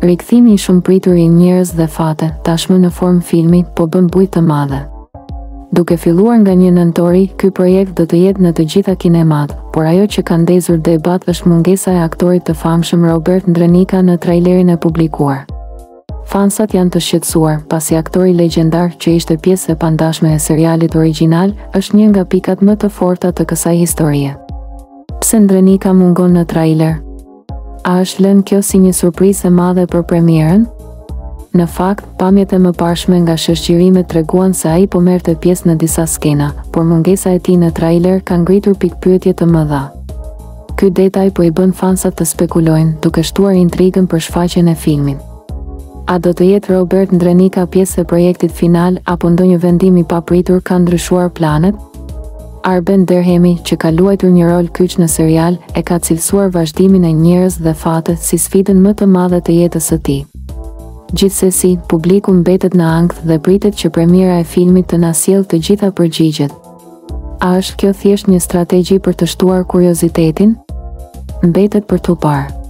Rikthimi i shumë pritur i njerëz dhe fate, tashmë në formë filmi, po bën bujë të madhe. Duke filluar nga 1 nëntori, ky projekt do të jetë në të gjitha kinemat, por ajo që ka ndezur debat është mungesa e aktorit të famshëm Robert Ndrenika në trailerin e publikuar. Fansat janë të shqetësuar, pasi aktori legjendar që ishte pjesë e pandashme e serialit origjinal, është një nga pikat më të forta të kësaj historie. Pse Ndrenika mungon në trailer? A është lënë kjo si një surprizë e madhe për premierën? Në fakt, pamjet e mëparshme nga shoqërimet treguan se ai po merrte pjesë në disa skena, por mungesa e tij në trailer ka ngritur pikpyetje të mëdha. Ky detaj po i bën fansat të spekulojnë, duke shtuar intrigën për shfaqjen e filmit. A do të jetë Robert Ndrenika pjesë e projektit final, apo ndonjë vendim i papritur ka ndryshuar planet? Arben Derhemi, që ka luajtur një rol kyç në serial, e ka cilësuar vazhdimin e njerëz dhe fate si sfidën më të madhe të jetës së tij. Gjithsesi, publiku mbetet në ankth dhe pritet që premiera e filmit të na sjellë të gjitha përgjigjet. A është kjo thjesht një strategji për të shtuar kuriozitetin? Mbetet për t'u parë.